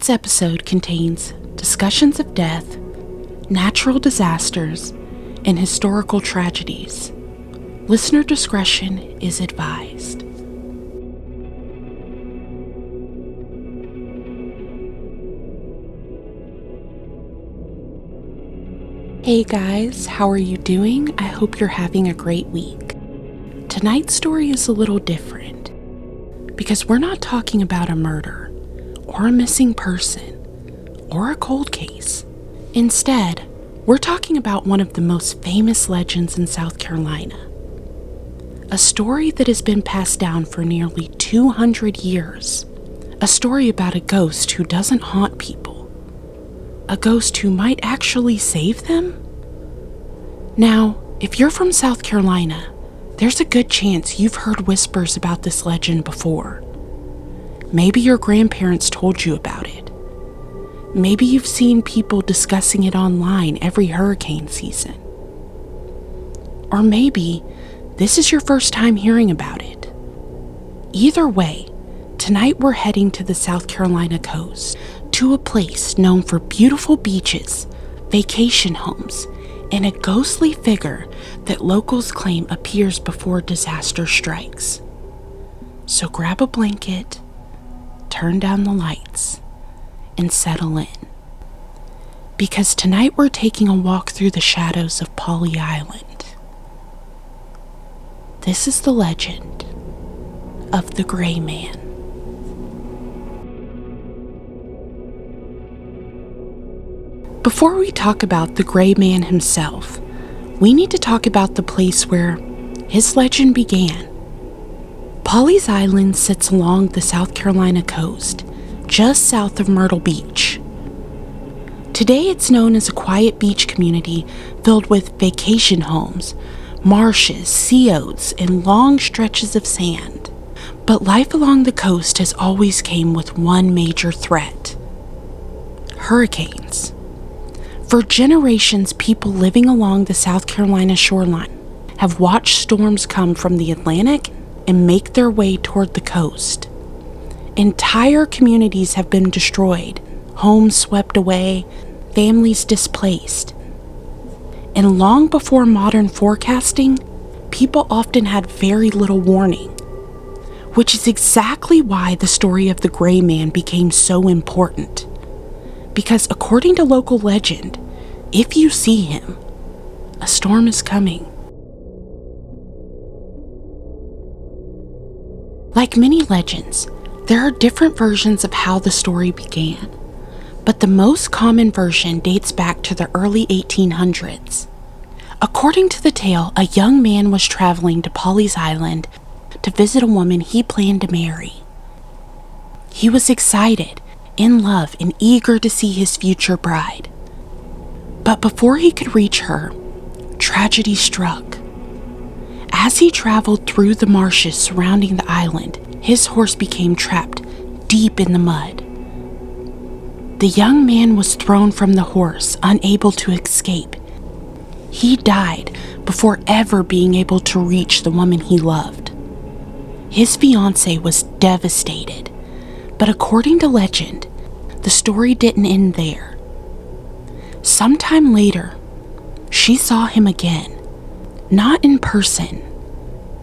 Tonight's episode contains discussions of death, natural disasters, and historical tragedies. Listener discretion is advised. Hey guys, how are you doing? I hope you're having a great week. Tonight's story is a little different because we're not talking about a murder or a missing person or a cold case. Instead, we're talking about one of the most famous legends in South Carolina. A story that has been passed down for nearly 200 years. A story about a ghost who doesn't haunt people. A ghost who might actually save them? Now, if you're from South Carolina, there's a good chance you've heard whispers about this legend before. Maybe your grandparents told you about it. Maybe you've seen people discussing it online every hurricane season. Or maybe this is your first time hearing about it. Either way, tonight we're heading to the South Carolina coast, to a place known for beautiful beaches, vacation homes, and a ghostly figure that locals claim appears before disaster strikes. So grab a blanket, turn down the lights, and settle in. Because tonight we're taking a walk through the shadows of Pawleys Island. This is the legend of the Gray Man. Before we talk about the Gray Man himself, we need to talk about the place where his legend began. Pawleys Island sits along the South Carolina coast, just south of Myrtle Beach. Today it's known as a quiet beach community filled with vacation homes, marshes, sea oats, and long stretches of sand. But life along the coast has always came with one major threat: hurricanes. For generations, people living along the South Carolina shoreline have watched storms come from the Atlantic and make their way toward the coast. Entire communities have been destroyed, homes swept away, families displaced. And long before modern forecasting, people often had very little warning, which is exactly why the story of the Gray Man became so important. Because according to local legend, if you see him, a storm is coming. Like many legends, there are different versions of how the story began, but the most common version dates back to the early 1800s. According to the tale, a young man was traveling to Pawleys Island to visit a woman he planned to marry. He was excited, in love, and eager to see his future bride. But before he could reach her, tragedy struck. As he traveled through the marshes surrounding the island, his horse became trapped deep in the mud. The young man was thrown from the horse, unable to escape. He died before ever being able to reach the woman he loved. His fiancée was devastated, but according to legend, the story didn't end there. Sometime later, she saw him again, not in person,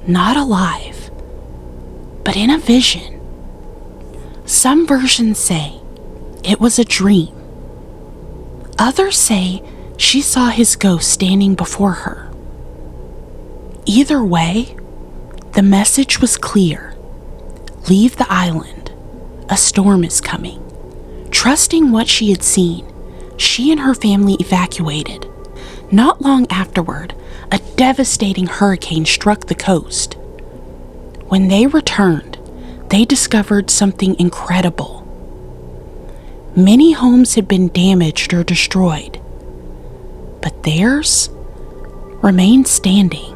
not alive, but in a vision. Some versions say it was a dream. Others say she saw his ghost standing before her. Either way, the message was clear. Leave the island. A storm is coming. Trusting what she had seen, she and her family evacuated. Not long afterward, a devastating hurricane struck the coast. When they returned, they discovered something incredible. Many homes had been damaged or destroyed, but theirs remained standing.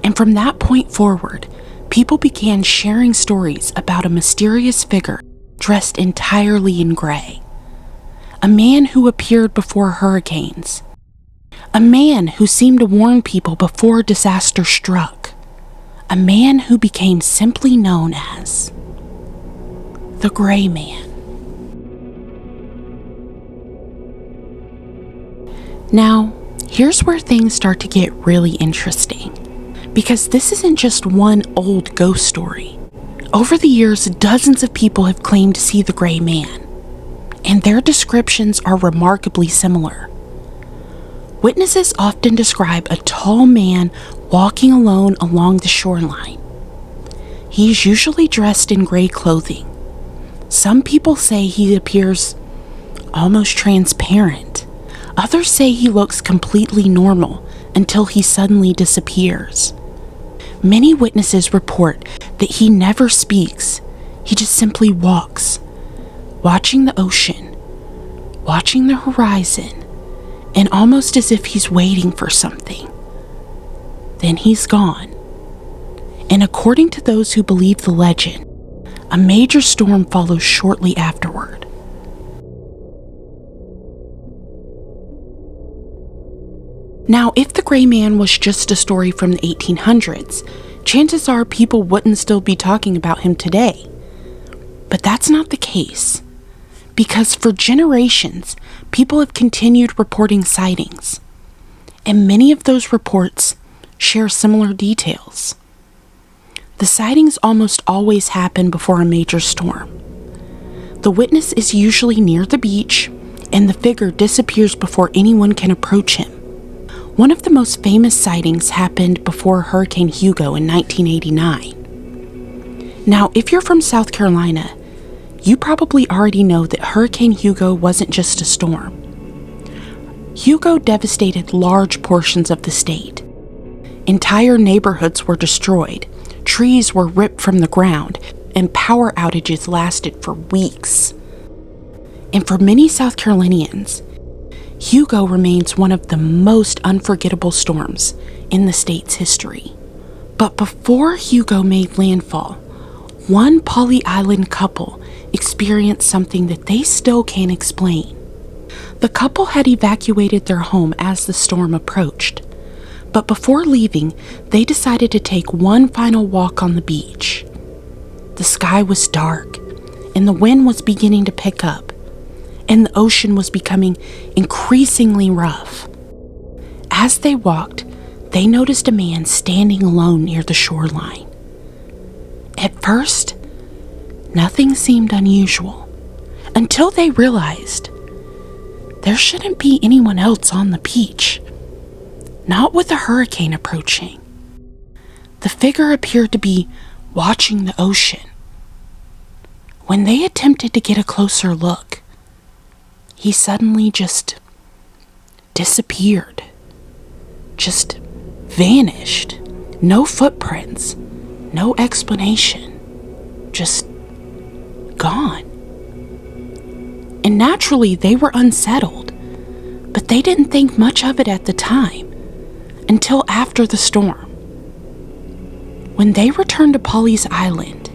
And from that point forward, people began sharing stories about a mysterious figure dressed entirely in gray. A man who appeared before hurricanes. A man who seemed to warn people before disaster struck. A man who became simply known as the Gray Man. Now, here's where things start to get really interesting, because this isn't just one old ghost story. Over the years, dozens of people have claimed to see the gray man, and their descriptions are remarkably similar. Witnesses often describe a tall man walking alone along the shoreline. He's usually dressed in gray clothing. Some people say he appears almost transparent. Others say he looks completely normal until he suddenly disappears. Many witnesses report that he never speaks. He just simply walks, watching the ocean, watching the horizon, and almost as if he's waiting for something. Then he's gone. And according to those who believe the legend, a major storm follows shortly afterward. Now, if the gray man was just a story from the 1800s, chances are people wouldn't still be talking about him today. But that's not the case, because for generations, people have continued reporting sightings, and many of those reports share similar details. The sightings almost always happen before a major storm. The witness is usually near the beach, and the figure disappears before anyone can approach him. One of the most famous sightings happened before Hurricane Hugo in 1989. Now, if you're from South Carolina, you probably already know that Hurricane Hugo wasn't just a storm. Hugo devastated large portions of the state. Entire neighborhoods were destroyed, trees were ripped from the ground, and power outages lasted for weeks. And for many South Carolinians, Hugo remains one of the most unforgettable storms in the state's history. But before Hugo made landfall, one Pawleys Island couple experienced something that they still can't explain. The couple had evacuated their home as the storm approached, but before leaving, they decided to take one final walk on the beach. The sky was dark, and the wind was beginning to pick up, and the ocean was becoming increasingly rough. As they walked, they noticed a man standing alone near the shoreline. At first, nothing seemed unusual, until they realized there shouldn't be anyone else on the beach, not with a hurricane approaching. The figure appeared to be watching the ocean. When they attempted to get a closer look, he suddenly just disappeared, just vanished. No footprints, no explanation, just gone. And naturally, they were unsettled, but they didn't think much of it at the time, until after the storm. When they returned to Pawleys Island,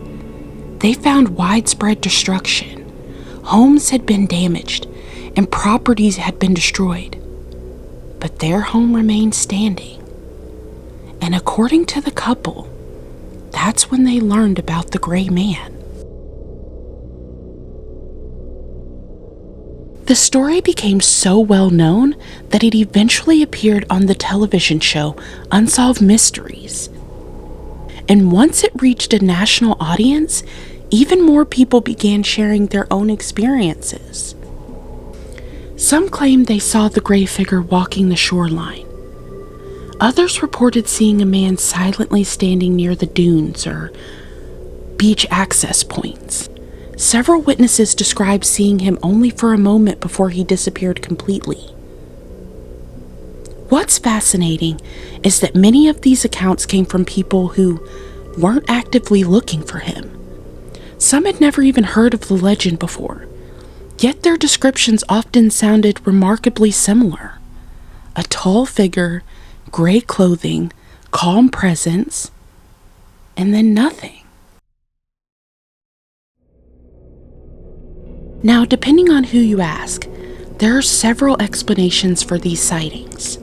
they found widespread destruction. Homes had been damaged, and properties had been destroyed, but their home remained standing. And according to the couple, that's when they learned about the gray man. The story became so well known that it eventually appeared on the television show Unsolved Mysteries. And once it reached a national audience, even more people began sharing their own experiences. Some claimed they saw the gray figure walking the shoreline. Others reported seeing a man silently standing near the dunes or beach access points. Several witnesses described seeing him only for a moment before he disappeared completely. What's fascinating is that many of these accounts came from people who weren't actively looking for him. Some had never even heard of the legend before, yet their descriptions often sounded remarkably similar. A tall figure, gray clothing, calm presence, and then nothing. Now, depending on who you ask, there are several explanations for these sightings.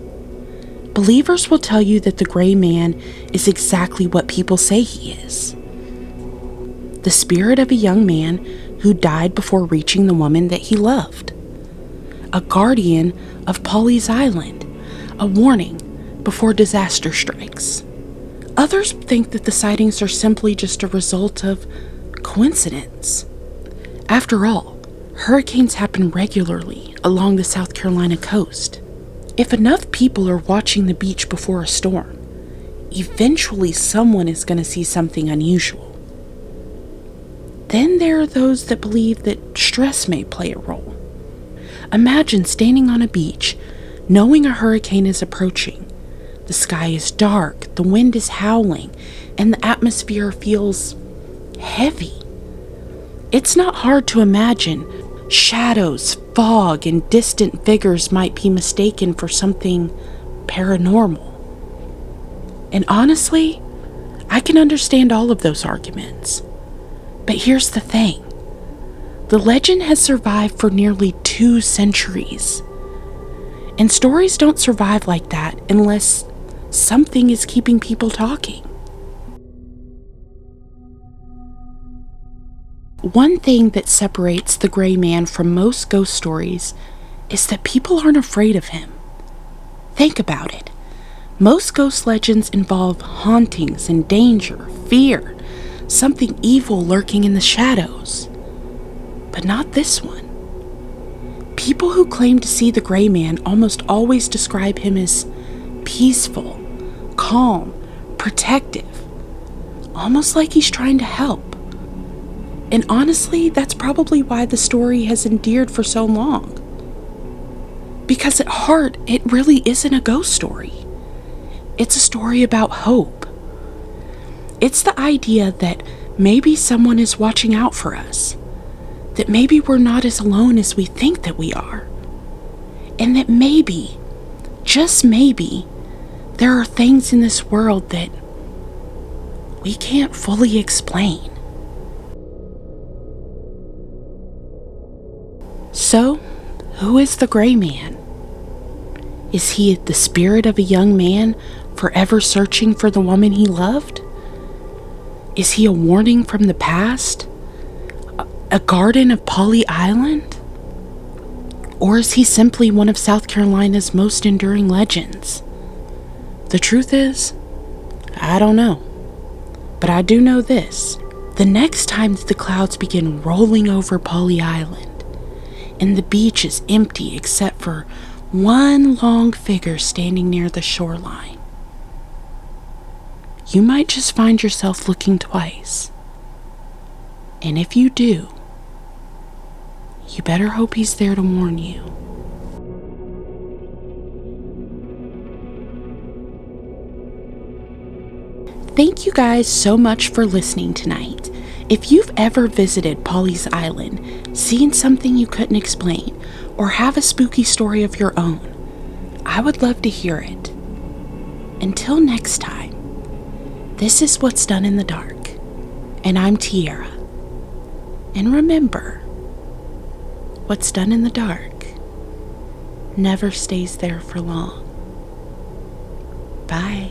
Believers will tell you that the gray man is exactly what people say he is: the spirit of a young man who died before reaching the woman that he loved. a guardian of Pawleys Island, a warning before disaster strikes. Others think that the sightings are simply just a result of coincidence. After all, hurricanes happen regularly along the South Carolina coast. If enough people are watching the beach before a storm, eventually someone is going to see something unusual. Then there are those that believe that stress may play a role. Imagine standing on a beach, knowing a hurricane is approaching. The sky is dark, the wind is howling, and the atmosphere feels heavy. It's not hard to imagine shadows, fog, and distant figures might be mistaken for something paranormal. And honestly, I can understand all of those arguments. But here's the thing. The legend has survived for nearly 2 centuries. And stories don't survive like that unless something is keeping people talking. One thing that separates the gray man from most ghost stories is that people aren't afraid of him. Think about it. Most ghost legends involve hauntings and danger, fear, something evil lurking in the shadows. But not this one. People who claim to see the gray man almost always describe him as peaceful, calm, protective, almost like he's trying to help. And honestly, that's probably why the story has endured for so long. Because at heart, it really isn't a ghost story. It's a story about hope. It's the idea that maybe someone is watching out for us, that maybe we're not as alone as we think that we are, and that maybe, just maybe, there are things in this world that we can't fully explain. So, who is the gray man? Is he the spirit of a young man forever searching for the woman he loved? Is he a warning from the past? A guardian of Pawleys Island? Or is he simply one of South Carolina's most enduring legends? The truth is, I don't know. But I do know this. The next time that the clouds begin rolling over Pawleys Island, and the beach is empty except for one long figure standing near the shoreline, you might just find yourself looking twice. And if you do, you better hope he's there to warn you. Thank you guys so much for listening tonight. If you've ever visited Pawleys Island, seen something you couldn't explain, or have a spooky story of your own, I would love to hear it. Until next time, this is What's Done in the Dark, and I'm Tiara. And remember, what's done in the dark never stays there for long. Bye.